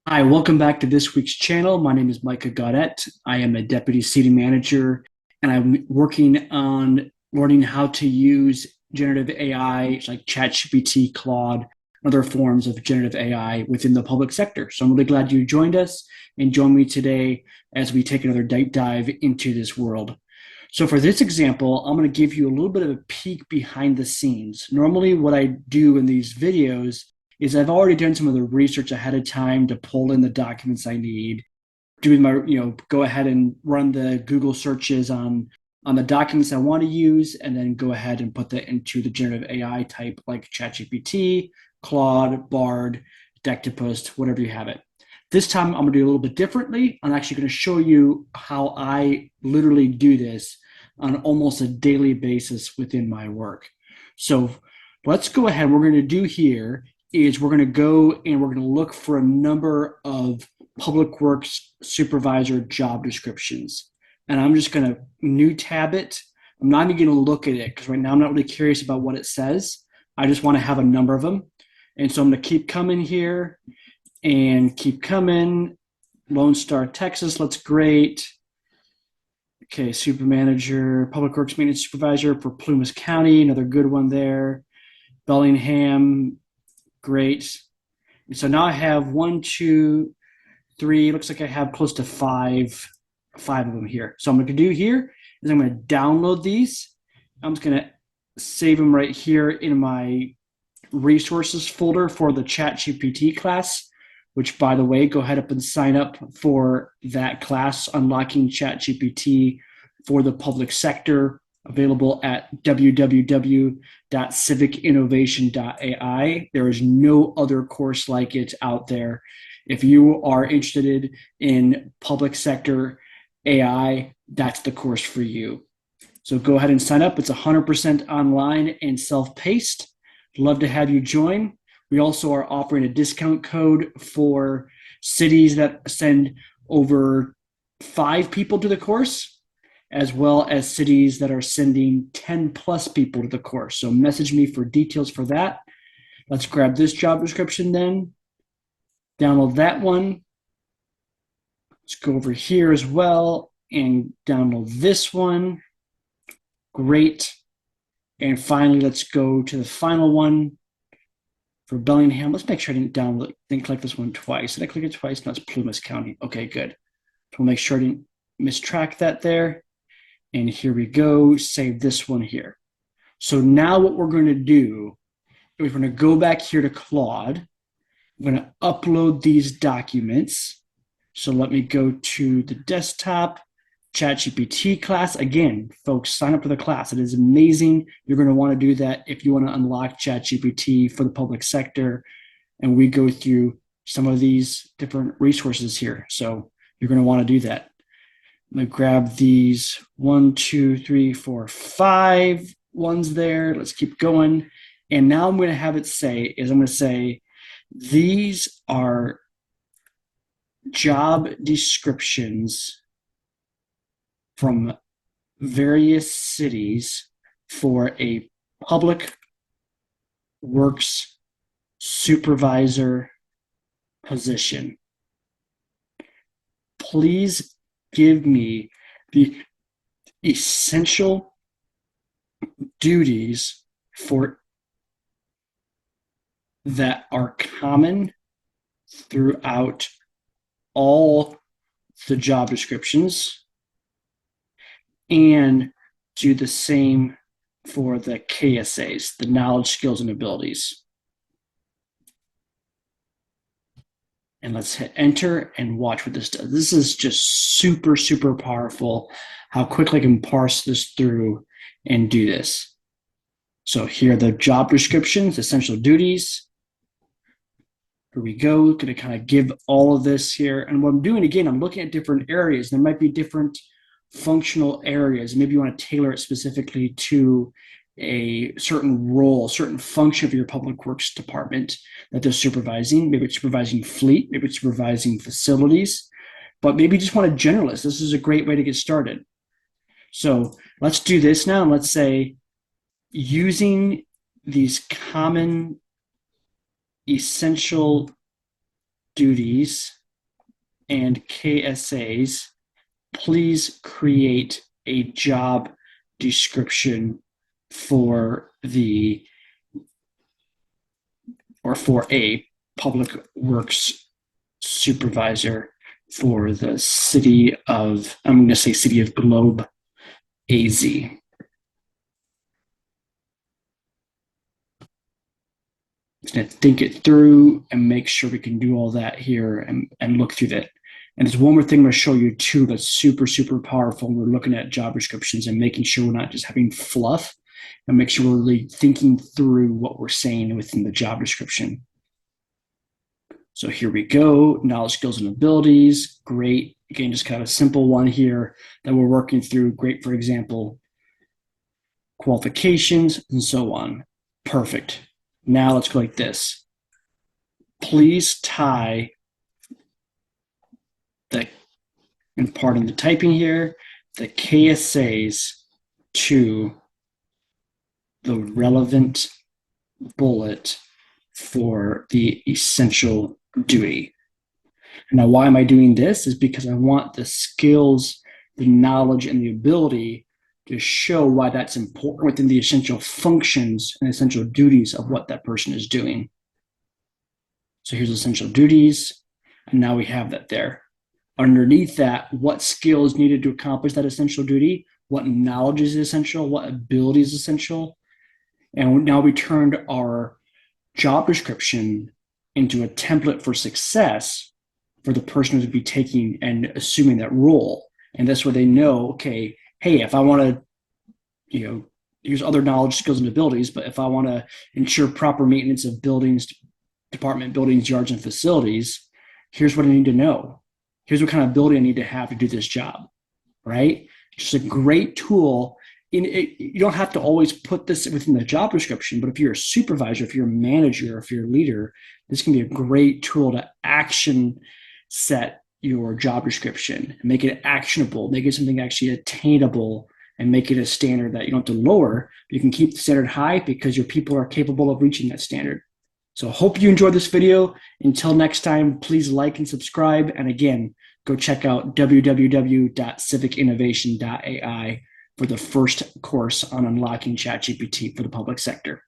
Hi, welcome back to this week's channel. My name is Micah Gaudette. I am a deputy city manager, and I'm working on learning how to use generative AI like ChatGPT, Claude, and other forms of generative AI within the public sector. So I'm really glad you joined us and join me today as we take another deep dive into this world. So for this example, I'm going to give you a little bit of a peek behind the scenes. Normally, what I do in these videos is I've already done some of the research ahead of time to pull in the documents I need, doing my, go ahead and run the Google searches on the documents I want to use, and then go ahead and put that into the generative AI type like ChatGPT, Claude, Bard, Dectopus, whatever you have it. This time I'm going to do a little bit differently. I'm actually going to show you how I literally do this on almost a daily basis within my work. So let's go ahead. What we're going to do here is we're going to go and we're going to look for a number of Public Works Supervisor job descriptions. And I'm just going to new tab it. I'm not even going to look at it because right now I'm not really curious about what it says. I just want to have a number of them. And so I'm going to keep coming here and keep coming. Lone Star, Texas, looks great. Okay, super manager, Public Works Maintenance Supervisor for Plumas County, another good one there. Bellingham, great. And so now I have 1, 2, 3. Looks like I have close to five of them here. So I'm going to do here is I'm going to download these. I'm just going to save them right here in my resources folder for the ChatGPT class, which, by the way, go ahead up and sign up for that class, Unlocking ChatGPT for the Public Sector, available at www.civicinnovation.ai. There is no other course like it out there. If you are interested in public sector AI, that's the course for you. So go ahead and sign up. It's 100% online and self-paced. Love to have you join. We also are offering a discount code for cities that send over 5 people to the course, as well as cities that are sending 10 plus people to the course. So message me for details for that. Let's grab this job description then. Download that one. Let's go over here as well and download this one. Great. And finally, let's go to the final one for Bellingham. Let's make sure I didn't click this one twice. Did I click it twice? No, it's Plumas County. Okay, good. So we'll make sure I didn't mistrack that there. And here we go, save this one here. So now what we're going to do is we're going to go back here to Claude. I'm going to upload these documents. So let me go to the desktop, ChatGPT class. Again, folks, sign up for the class. It is amazing. You're going to want to do that if you want to unlock ChatGPT for the public sector. And we go through some of these different resources here. So you're going to want to do that. I'm going to grab these 1, 2, 3, 4, 5 ones there. Let's keep going. And now I'm going to have it say, I'm going to say, these are job descriptions from various cities for a public works supervisor position. Please give me the essential duties for that are common throughout all the job descriptions, and do the same for the KSAs, the knowledge, skills, and abilities. And let's hit enter and watch what this does. This is just super, super powerful, how quickly I can parse this through and do this. So here are the job descriptions, essential duties. Here we go, going to kind of give all of this here. And what I'm doing, again, I'm looking at different areas. There might be different functional areas. Maybe you want to tailor it specifically to a certain role, certain function of your public works department that they're supervising. Maybe it's supervising fleet, maybe it's supervising facilities, but maybe you just want a generalist. This is a great way to get started. So let's do this now. And let's say using these common essential duties and KSAs, please create a job description for a public works supervisor for the city of, I'm going to say city of Globe, AZ. Going to think it through and make sure we can do all that here and look through that. And there's one more thing I'm going to show you too that's super, super powerful when we're looking at job descriptions and making sure we're not just having fluff, and make sure we're really thinking through what we're saying within the job description. So here we go, knowledge, skills, and abilities. Great. Again, just kind of a simple one here that we're working through. Great, for example, qualifications and so on. Perfect. Now let's go like this. Please tie the, and pardon the typing here, the KSAs to the relevant bullet for the essential duty. Now, why am I doing this? Is because I want the skills, the knowledge, and the ability to show why that's important within the essential functions and essential duties of what that person is doing. So here's essential duties, and now we have that there. Underneath that, what skills needed to accomplish that essential duty, what knowledge is essential, what ability is essential, and now we turned our job description into a template for success for the person who would be taking and assuming that role. And that's where they know, okay, hey, if I want to, here's other knowledge, skills, and abilities, but if I want to ensure proper maintenance of buildings, department buildings, yards, and facilities, here's what I need to know. Here's what kind of ability I need to have to do this job, right? It's just a great tool. You don't have to always put this within the job description, but if you're a supervisor, if you're a manager, if you're a leader, this can be a great tool to action set your job description and make it actionable, make it something actually attainable, and make it a standard that you don't have to lower. You can keep the standard high because your people are capable of reaching that standard. So I hope you enjoyed this video. Until next time, please like and subscribe. And again, go check out www.civicinnovation.ai for the first course on unlocking ChatGPT for the public sector.